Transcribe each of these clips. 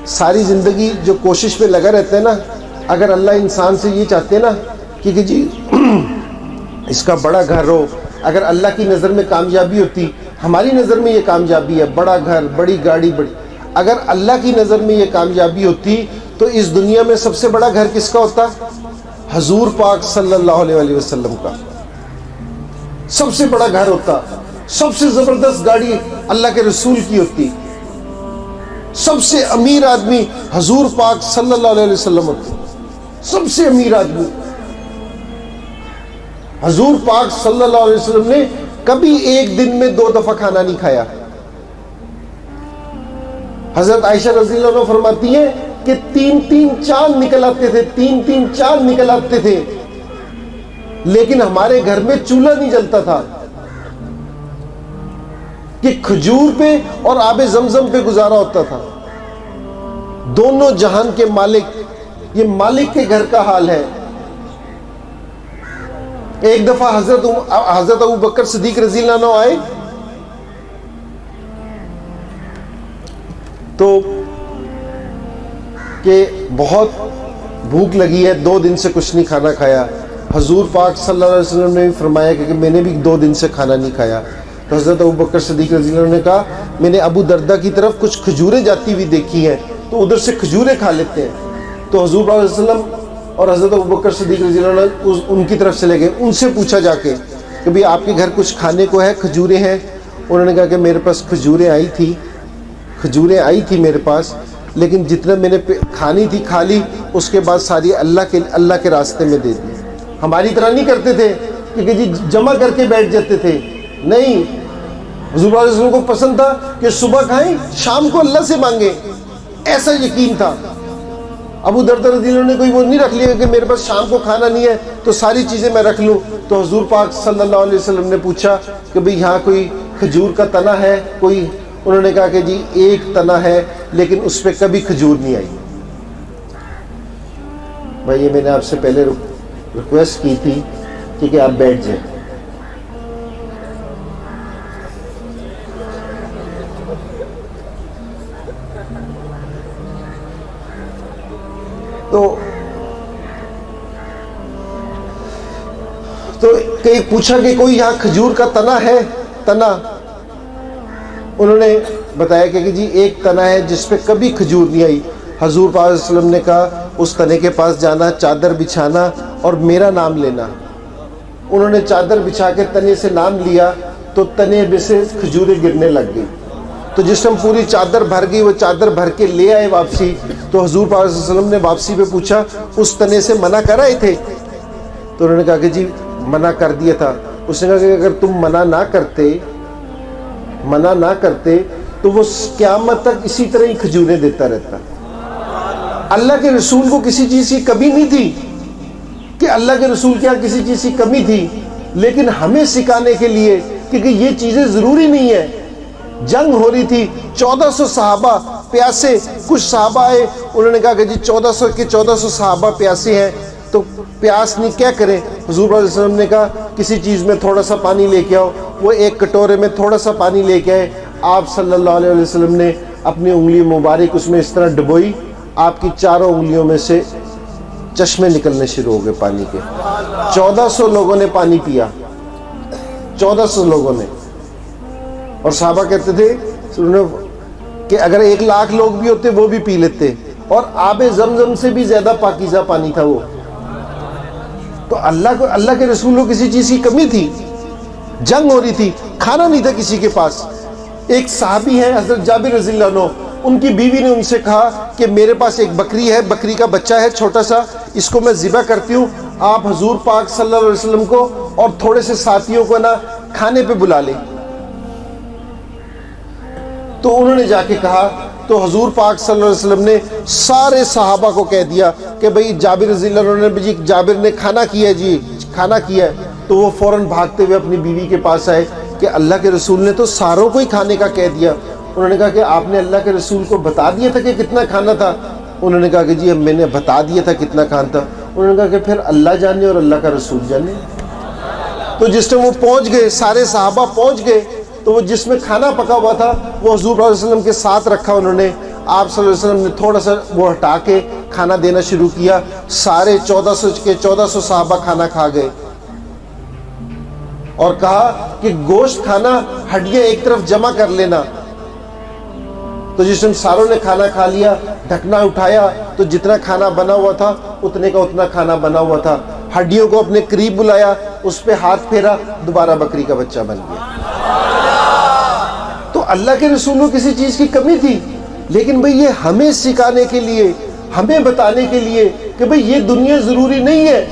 ساری زندگی جو کوشش میں لگا رہتا ہے نا، اگر اللہ انسان سے یہ چاہتے ہیں نا کہ جی اس کا بڑا گھر ہو، اگر اللہ کی نظر میں کامیابی ہوتی، ہماری نظر میں یہ کامیابی ہے بڑا گھر، بڑی گاڑی، بڑی، اگر اللہ کی نظر میں یہ کامیابی ہوتی تو اس دنیا میں سب سے بڑا گھر کس کا ہوتا؟ حضور پاک صلی اللہ علیہ وسلم کا سب سے بڑا گھر ہوتا، سب سے زبردست گاڑی اللہ کے رسول کی ہوتی، سب سے امیر آدمی حضور پاک صلی اللہ علیہ وسلم ہوتے، سب سے امیر آدمی۔ حضور پاک صلی اللہ علیہ وسلم نے کبھی ایک دن میں 2 دفعہ کھانا نہیں کھایا۔ حضرت عائشہ رضی اللہ عنہ فرماتی ہیں کہ 3 چاند نکل آتے تھے، 3 چاند نکل آتے تھے، لیکن ہمارے گھر میں چولہا نہیں جلتا تھا کہ کھجور پہ اور آب زمزم پہ گزارا ہوتا تھا۔ دونوں جہان کے مالک، یہ مالک کے گھر کا حال ہے۔ ایک دفعہ حضرت ابو بکر صدیق رضی اللہ عنہ آئے تو کہ بہت بھوک لگی ہے، 2 دن سے کچھ نہیں کھانا کھایا۔ حضور پاک صلی اللہ علیہ وسلم نے بھی فرمایا کہ میں نے بھی 2 دن سے کھانا نہیں کھایا۔ تو حضرت ابو بکر صدیق رضی اللہ عنہ نے کہا میں نے ابو دردہ کی طرف کچھ کھجوریں جاتی ہوئی دیکھی ہیں، تو ادھر سے کھجوریں کھا لیتے ہیں۔ تو حضور صلی اللہ علیہ وسلم اور حضرت ابو بکر صدیق رضی اللہ عنہ ان کی طرف چلے گئے، ان سے پوچھا جا کے کہ بھئی آپ کے گھر کچھ کھانے کو ہے، کھجوریں ہیں؟ انہوں نے کہا کہ میرے پاس کھجوریں آئی تھی میرے پاس، لیکن جتنا میں نے کھانی تھی کھا لی، اس کے بعد ساری اللہ کے راستے میں دے دی۔ ہماری طرح نہیں کرتے تھے کہ جی جمع کر کے بیٹھ جاتے تھے، نہیں، حضور علیہ وسلم کو پسند تھا کہ صبح کھائیں شام کو اللہ سے مانگیں، ایسا یقین تھا۔ ابو دردہ رضی اللہ عنہ نے کوئی وہ نہیں رکھ لیا کہ میرے پاس شام کو کھانا نہیں ہے تو ساری چیزیں میں رکھ لوں۔ تو حضور پاک صلی اللہ علیہ وسلم نے پوچھا کہ بھئی یہاں کوئی کھجور کا تنا ہے کوئی؟ انہوں نے کہا کہ جی ایک تنا ہے، لیکن اس پہ کبھی کھجور نہیں آئی۔ بھائی یہ میں نے آپ سے پہلے ریکویسٹ کی تھی کہ آپ بیٹھ جائیں۔ تو کئی پوچھا کہ کوئی یہاں کھجور کا تنا ہے؟ تنا انہوں نے بتایا کہ جی ایک تنا ہے جس پہ کبھی کھجور نہیں آئی۔ حضور پاک صلی اللہ علیہ وسلم نے کہا اس تنے کے پاس جانا، چادر بچھانا اور میرا نام لینا۔ انہوں نے چادر بچھا کے تنے سے نام لیا تو تنے میں سے کھجوریں گرنے لگ گئی۔ تو جس ٹائم پوری چادر بھر گئی، وہ چادر بھر کے لے آئے واپسی، تو حضور پاک صلی اللہ علیہ وسلم نے واپسی پہ پوچھا اس تنے سے منع کر آئے تھے؟ تو انہوں نے کہا کہ جی منع کر دیا تھا۔ اس نے کہا کہ اگر تم منع نہ کرتے تو وہ قیامت تک اسی طرح ہی کھجوریں دیتا رہتا۔ اللہ کے رسول کو کسی چیز کی کمی نہیں تھی کہ اللہ کے رسول کے یہاں کسی چیز کی کمی تھی، لیکن ہمیں سکھانے کے لیے کہ یہ چیزیں ضروری نہیں ہیں۔ جنگ ہو رہی تھی، 1400 صحابہ پیاسے، کچھ صحابہ آئے، انہوں نے کہا کہ جی 1400 صحابہ پیاسے ہیں تو پیاس نہیں کیا کریں؟ حضور علیہ وسلم نے کہا کسی چیز میں تھوڑا سا پانی لے کے آؤ۔ وہ ایک کٹورے میں تھوڑا سا پانی لے کے آئے، آپ صلی اللہ علیہ وسلم نے اپنی انگلی مبارک اس میں اس طرح ڈبوئی، آپ کی چاروں انگلیوں میں سے چشمے نکلنے شروع ہو گئے پانی کے۔ 1400 لوگوں نے پانی پیا، 1400 لوگوں نے۔ اور صحابہ کہتے تھے کہ اگر 1,00,000 لوگ بھی ہوتے وہ بھی پی لیتے، اور آب زمزم سے بھی زیادہ پاکیزہ پانی تھا وہ۔ تو اللہ کے رسول کو کسی چیز کی کمی تھی؟ جنگ ہو رہی تھی، کھانا نہیں تھا کسی کے پاس۔ ایک صحابی ہیں حضرت جابر رضی اللہ عنہ، ان کی بیوی نے ان سے کہا کہ میرے پاس ایک بکری ہے، بکری کا بچہ ہے چھوٹا سا، اس کو میں ذبح کرتی ہوں، آپ حضور پاک صلی اللہ علیہ وسلم کو اور تھوڑے سے ساتھیوں کو نا کھانے پہ بلا لیں۔ تو انہوں نے جا کے کہا، تو حضور پاک صلی اللہ علیہ وسلم نے سارے صحابہ کو کہہ دیا کہ بھئی جابر رضی اللہ عنہ نے، جی جابر نے کھانا کیا، جی کھانا کیا ہے۔ تو وہ فوراً بھاگتے ہوئے اپنی بیوی کے پاس آئے کہ اللہ کے رسول نے تو ساروں کو ہی کھانے کا کہہ دیا۔ انہوں نے کہا کہ آپ نے اللہ کے رسول کو بتا دیا تھا کہ کتنا کھانا تھا؟ انہوں نے کہا کہ جی میں نے بتا دیا تھا کتنا کھانا تھا۔ انہوں نے کہا کہ پھر اللہ جانے اور اللہ کا رسول جانے۔ تو جس ٹائم وہ پہنچ گئے، سارے صحابہ پہنچ گئے، تو تو وہ جس میں کھانا پکا ہوا تھا وہ حضور صلی اللہ علیہ وسلم کے ساتھ رکھا انہوں نے. آپ صلی اللہ علیہ وسلم نے تھوڑا سا وہ ہٹا کے کھانا دینا شروع کیا. سارے 1400 صحابہ کھانا کھا گئے اور کہا کہ گوشت کھانا, ہڈیاں ایک طرف جمع کر لینا. تو جس دن ساروں نے کھانا کھا لیا, ڈھکنا اٹھایا تو جتنا کھانا بنا ہوا تھا اتنے کا اتنا کھانا بنا ہوا تھا. ہڈیوں کو اپنے قریب بلایا, اس پہ ہاتھ پھیرا, دوبارہ بکری کا بچہ بن گیا. تو اللہ کے رسول کو کسی چیز کی کمی تھی, لیکن بھئی یہ ہمیں سکھانے کے لیے, ہمیں بتانے کے لیے کہ بھئی یہ دنیا ضروری نہیں ہے.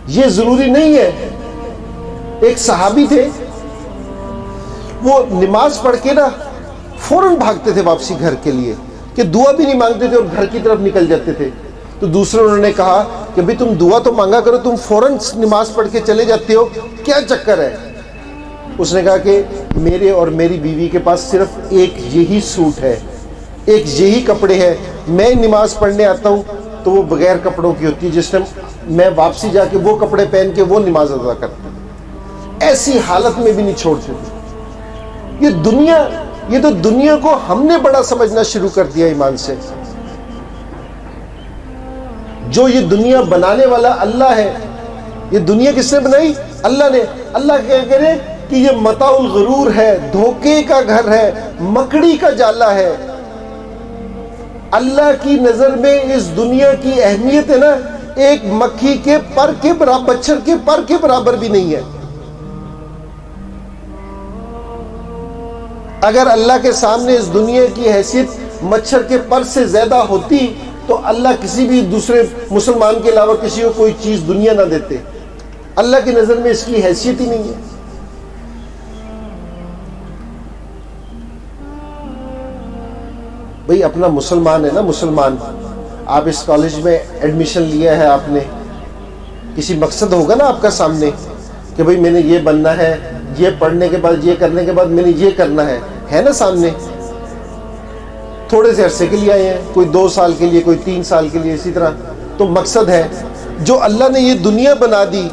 یہ ضروری نہیں ہے. ایک صحابی تھے, وہ نماز پڑھ کے نا فوراً بھاگتے تھے واپسی گھر کے لیے, کہ دعا بھی نہیں مانگتے تھے اور گھر کی طرف نکل جاتے تھے. تو دوسرے انہوں نے کہا کہ بھئی تم دعا تو مانگا کرو, تم فوراً نماز پڑھ کے چلے جاتے ہو, کیا چکر ہے؟ اس نے کہا کہ میرے اور میری بیوی کے پاس صرف ایک یہی سوٹ ہے, ایک یہی کپڑے ہیں. میں نماز پڑھنے آتا ہوں تو وہ بغیر کپڑوں کی ہوتی ہے, جس ٹائم میں واپسی جا کے وہ کپڑے پہن کے وہ نماز ادا کرتا ہوں. ایسی حالت میں بھی نہیں چھوڑتے تھے. یہ تو دنیا کو ہم نے بڑا سمجھنا شروع کر دیا ایمان سے. جو یہ دنیا بنانے والا اللہ ہے, یہ دنیا کس نے بنائی؟ اللہ نے. اللہ کیا کرے کہ یہ متاع الغرور ہے, دھوکے کا گھر ہے, مکڑی کا جالا ہے. اللہ کی نظر میں اس دنیا کی اہمیت ہے نا, ایک مکھی کے پر کے برابر, مچھر کے پر کے برابر بھی نہیں ہے. اگر اللہ کے سامنے اس دنیا کی حیثیت مچھر کے پر سے زیادہ ہوتی تو اللہ کسی بھی دوسرے مسلمان کے علاوہ کسی کو کوئی چیز دنیا نہ دیتے. اللہ کی نظر میں اس کی حیثیت ہی نہیں ہے. بھئی اپنا مسلمان ہے نا, مسلمان. آپ اس کالج میں ایڈمیشن لیا ہے آپ نے, کسی مقصد ہوگا نا آپ کا سامنے کہ بھئی میں نے یہ بننا ہے, یہ پڑھنے کے بعد, یہ کرنے کے بعد میں نے یہ کرنا ہے نا سامنے. تھوڑے سے عرصے کے لیے آئے ہیں, کوئی 2 سال کے لیے, کوئی 3 سال کے لیے, اسی طرح. تو مقصد ہے, جو اللہ نے یہ دنیا بنا دی,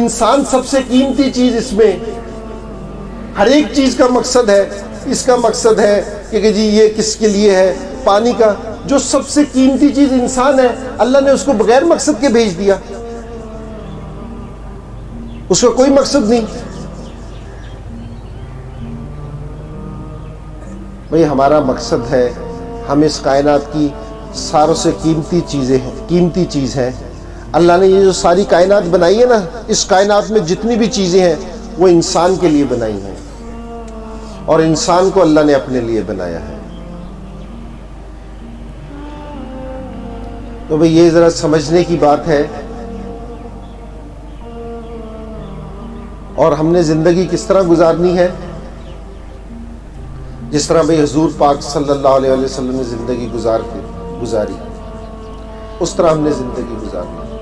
انسان سب سے قیمتی چیز اس میں, ہر ایک چیز کا مقصد ہے. اس کا مقصد ہے کہ جی یہ کس کے لیے ہے, پانی کا. جو سب سے قیمتی چیز انسان ہے, اللہ نے اس کو بغیر مقصد کے بھیج دیا, اس کا کوئی مقصد نہیں. بھئی ہمارا مقصد ہے, ہم اس کائنات کی ساروں سے قیمتی چیز ہے. اللہ نے یہ جو ساری کائنات بنائی ہے نا, اس کائنات میں جتنی بھی چیزیں ہیں وہ انسان کے لیے بنائی ہیں, اور انسان کو اللہ نے اپنے لیے بنایا ہے. تو بھئی یہ ذرا سمجھنے کی بات ہے. اور ہم نے زندگی کس طرح گزارنی ہے؟ جس طرح بھئی حضور پاک صلی اللہ علیہ وسلم نے زندگی گزاری, اس طرح ہم نے زندگی گزارنی ہے.